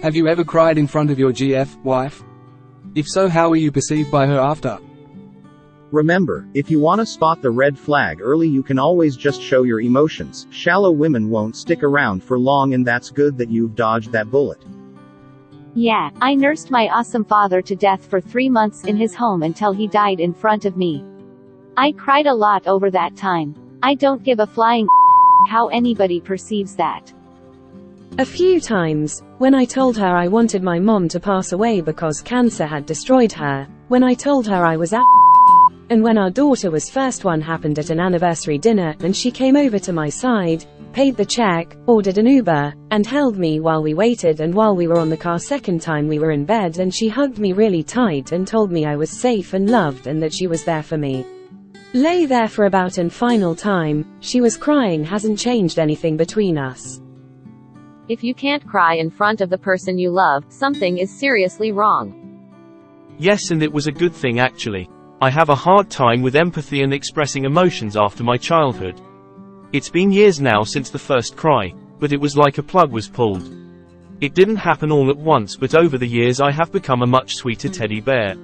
Have you ever cried in front of your wife? If so, how were you perceived by her after? Remember, if you want to spot the red flag early, you can always just show your emotions. Shallow women won't stick around for long, and that's good that you've dodged that bullet. Yeah, I nursed my awesome father to death for 3 months in his home until he died in front of me. I cried a lot over that time. I don't give a flying how anybody perceives that. A few times, when I told her I wanted my mom to pass away because cancer had destroyed her, when I told her I was and when our daughter was first one happened at an anniversary dinner and she came over to my side, paid the check, ordered an Uber, and held me while we waited, and while we were on the car second time we were in bed and she hugged me really tight and told me I was safe and loved and that she was there for me. Lay there for about an final time, she was crying hasn't changed anything between us. If you can't cry in front of the person you love, something is seriously wrong. Yes, and it was a good thing actually. I have a hard time with empathy and expressing emotions after my childhood. It's been years now since the first cry, but it was like a plug was pulled. It didn't happen all at once, but over the years I have become a much sweeter teddy bear.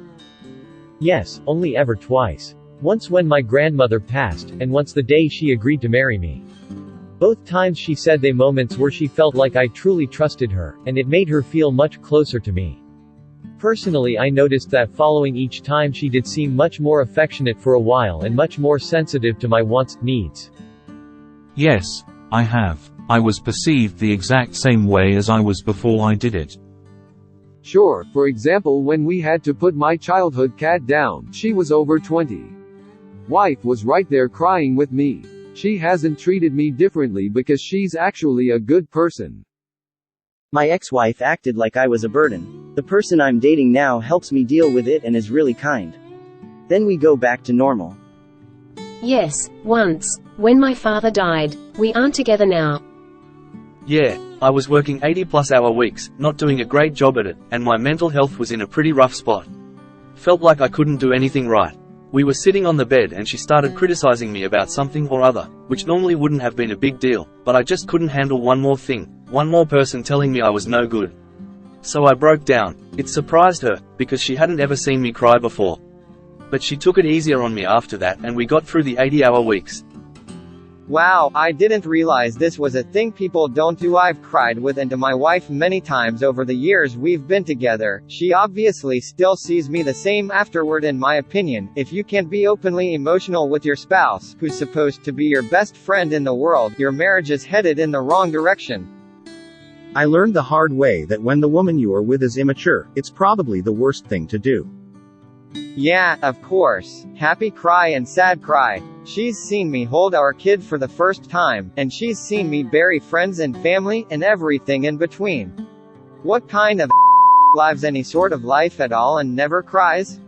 Yes, only ever twice. Once when my grandmother passed, and once the day she agreed to marry me. Both times she said they moments where she felt like I truly trusted her, and it made her feel much closer to me. Personally, I noticed that following each time she did seem much more affectionate for a while and much more sensitive to my wants, needs. Yes, I have. I was perceived the exact same way as I was before I did it. Sure, for example, when we had to put my childhood cat down, she was over 20. Wife was right there crying with me. She hasn't treated me differently because she's actually a good person. My ex-wife acted like I was a burden. The person I'm dating now helps me deal with it and is really kind. Then we go back to normal. Yes, once, when my father died. We aren't together now. Yeah, I was working 80+ hour weeks, not doing a great job at it, and my mental health was in a pretty rough spot. Felt like I couldn't do anything right. We were sitting on the bed and she started criticizing me about something or other, which normally wouldn't have been a big deal, but I just couldn't handle one more thing, one more person telling me I was no good. So I broke down. It surprised her, because she hadn't ever seen me cry before. But she took it easier on me after that and we got through the 80-hour weeks. Wow, I didn't realize this was a thing people don't do. I've cried with and to my wife many times over the years we've been together. She obviously still sees me the same afterward. In my opinion, if you can't be openly emotional with your spouse, who's supposed to be your best friend in the world, your marriage is headed in the wrong direction. I learned the hard way that when the woman you are with is immature, it's probably the worst thing to do. Yeah, of course. Happy cry and sad cry. She's seen me hold our kid for the first time, and she's seen me bury friends and family, and everything in between. What kind of lives any sort of life at all and never cries?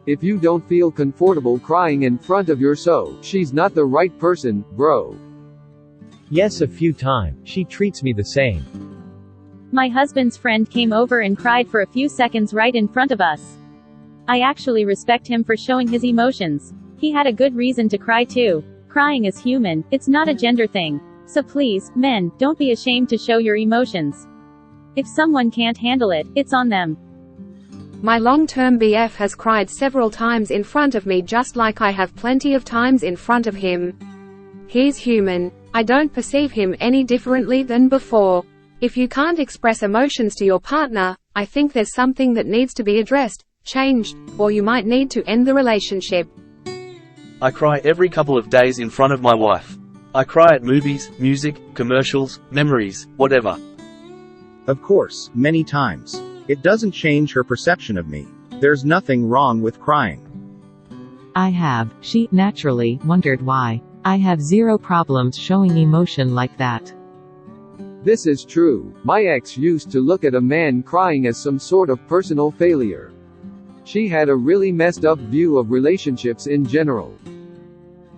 If you don't feel comfortable crying in front of your she's not the right person, bro. Yes, a few times. She treats me the same. My husband's friend came over and cried for a few seconds right in front of us. I actually respect him for showing his emotions. He had a good reason to cry too. Crying is human, it's not a gender thing. So please, men, don't be ashamed to show your emotions. If someone can't handle it, it's on them. My long-term BF has cried several times in front of me, just like I have plenty of times in front of him. He's human. I don't perceive him any differently than before. If you can't express emotions to your partner, I think there's something that needs to be addressed, changed, or you might need to end the relationship. I cry every couple of days in front of my wife. I cry at movies, music, commercials, memories, whatever. Of course, many times. It doesn't change her perception of me. There's nothing wrong with crying. I have. She naturally wondered why. I have zero problems showing emotion like that. This is true. My ex used to look at a man crying as some sort of personal failure. She had a really messed up view of relationships in general.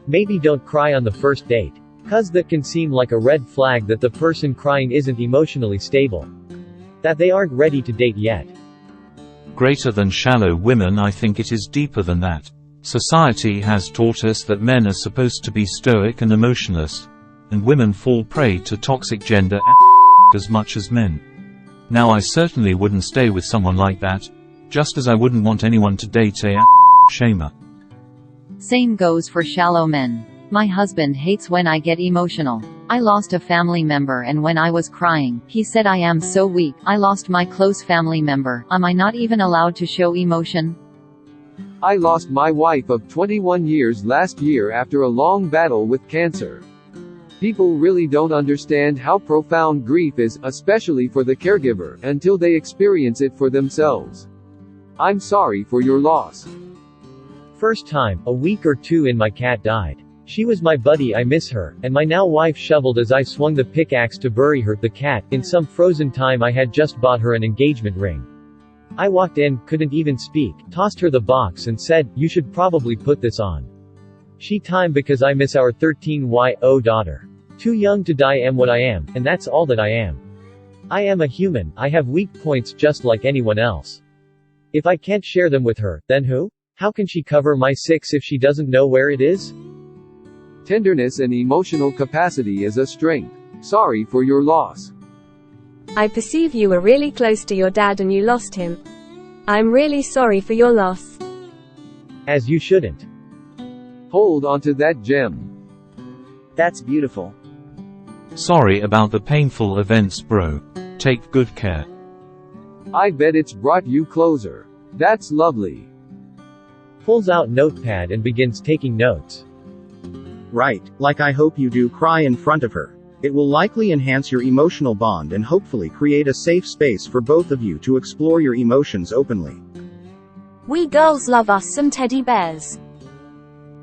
Maybe don't cry on the first date. 'Cause that can seem like a red flag that the person crying isn't emotionally stable. That they aren't ready to date yet. Greater than shallow women, I think it is deeper than that. Society has taught us that men are supposed to be stoic and emotionless, and women fall prey to toxic gender as much as men. Now I certainly wouldn't stay with someone like that. Just as I wouldn't want anyone to date a shamer. Same goes for shallow men. My husband hates when I get emotional. I lost a family member and when I was crying, he said I am so weak, I lost my close family member. Am I not even allowed to show emotion? I lost my wife of 21 years last year after a long battle with cancer. People really don't understand how profound grief is, especially for the caregiver, until they experience it for themselves. I'm sorry for your loss. First time, a week or two in my cat died. She was my buddy, I miss her, and my now wife shoveled as I swung the pickaxe to bury her, the cat, in some frozen time I had just bought her an engagement ring. I walked in, couldn't even speak, tossed her the box and said, you should probably put this on. She time because I miss our 13-year-old daughter. Too young to die am what I am, and that's all that I am. I am a human, I have weak points just like anyone else. If I can't share them with her, then who? How can she cover my 6 if she doesn't know where it is? Tenderness and emotional capacity is a strength. Sorry for your loss. I perceive you were really close to your dad and you lost him. I'm really sorry for your loss. As you shouldn't. Hold on to that gem. That's beautiful. Sorry about the painful events, bro. Take good care. I bet it's brought you closer. That's lovely. Pulls out notepad and begins taking notes. Right, like I hope you do cry in front of her. It will likely enhance your emotional bond and hopefully create a safe space for both of you to explore your emotions openly. We girls love us some teddy bears.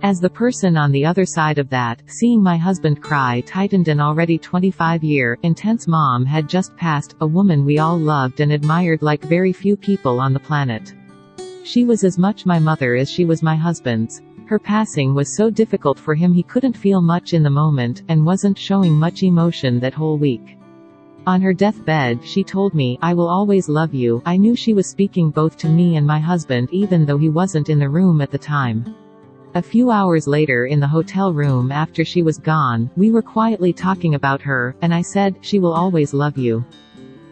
As the person on the other side of that, seeing my husband cry tightened an already 25-year, intense mom had just passed, a woman we all loved and admired like very few people on the planet. She was as much my mother as she was my husband's. Her passing was so difficult for him he couldn't feel much in the moment, and wasn't showing much emotion that whole week. On her deathbed she told me, I will always love you. I knew she was speaking both to me and my husband even though he wasn't in the room at the time. A few hours later in the hotel room after she was gone, we were quietly talking about her, and I said, she will always love you.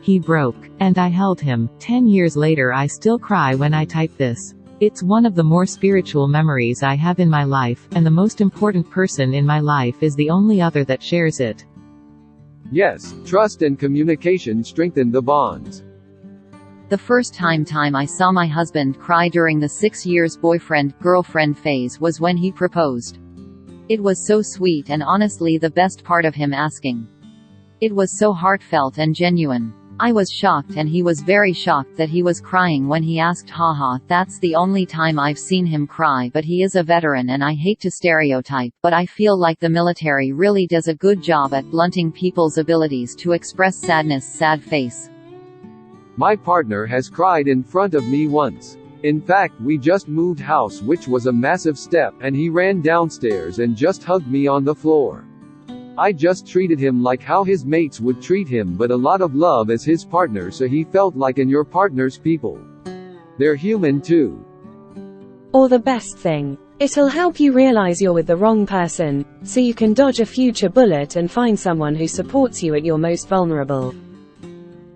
He broke. And I held him. 10 years later I still cry when I type this. It's one of the more spiritual memories I have in my life, and the most important person in my life is the only other that shares it. Yes, trust and communication strengthen the bonds. The first time I saw my husband cry during the 6 years boyfriend-girlfriend phase was when he proposed. It was so sweet and honestly the best part of him asking. It was so heartfelt and genuine. I was shocked and he was very shocked that he was crying when he asked. Haha, that's the only time I've seen him cry, but he is a veteran and I hate to stereotype, but I feel like the military really does a good job at blunting people's abilities to express sadness. Sad face. My partner has cried in front of me once. In fact, we just moved house, which was a massive step, and he ran downstairs and just hugged me on the floor. I just treated him like how his mates would treat him, but a lot of love as his partner, so he felt like in your partner's people. They're human too. Or the best thing. It'll help you realize you're with the wrong person, so you can dodge a future bullet and find someone who supports you at your most vulnerable.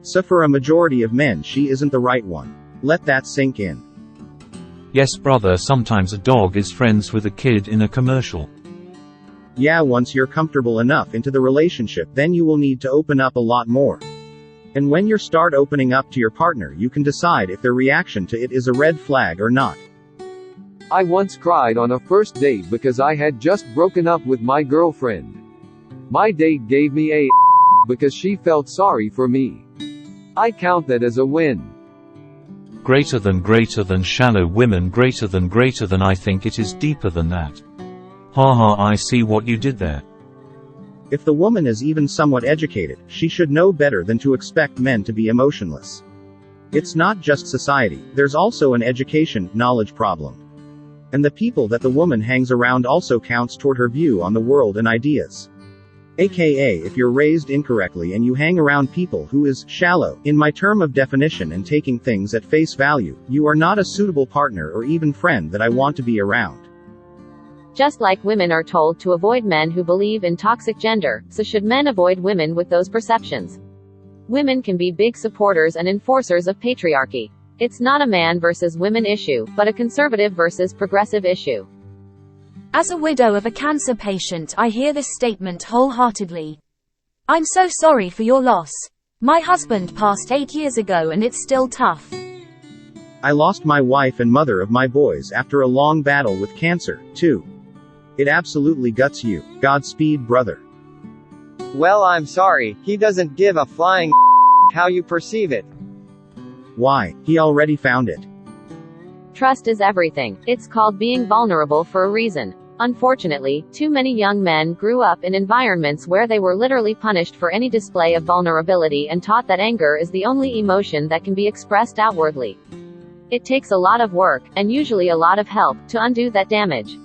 So for a majority of men she isn't the right one. Let that sink in. Yes, brother, sometimes a dog is friends with a kid in a commercial. Yeah, once you're comfortable enough into the relationship, then you will need to open up a lot more. And when you start opening up to your partner, you can decide if their reaction to it is a red flag or not. I once cried on a first date because I had just broken up with my girlfriend. My date gave me a because she felt sorry for me. I count that as a win. Greater than shallow women, greater than I think it is deeper than that. Haha, I see what you did there. If the woman is even somewhat educated, she should know better than to expect men to be emotionless. It's not just society, there's also an education, knowledge problem. And the people that the woman hangs around also counts toward her view on the world and ideas. AKA, if you're raised incorrectly and you hang around people who is shallow, in my term of definition and taking things at face value, you are not a suitable partner or even friend that I want to be around. Just like women are told to avoid men who believe in toxic gender, so should men avoid women with those perceptions. Women can be big supporters and enforcers of patriarchy. It's not a man versus women issue, but a conservative versus progressive issue. As a widow of a cancer patient, I hear this statement wholeheartedly. I'm so sorry for your loss. My husband passed 8 years ago and it's still tough. I lost my wife and mother of my boys after a long battle with cancer, too. It absolutely guts you. Godspeed, brother. Well, I'm sorry, he doesn't give a flying how you perceive it. Why, he already found it. Trust is everything. It's called being vulnerable for a reason. Unfortunately, too many young men grew up in environments where they were literally punished for any display of vulnerability and taught that anger is the only emotion that can be expressed outwardly. It takes a lot of work, and usually a lot of help, to undo that damage.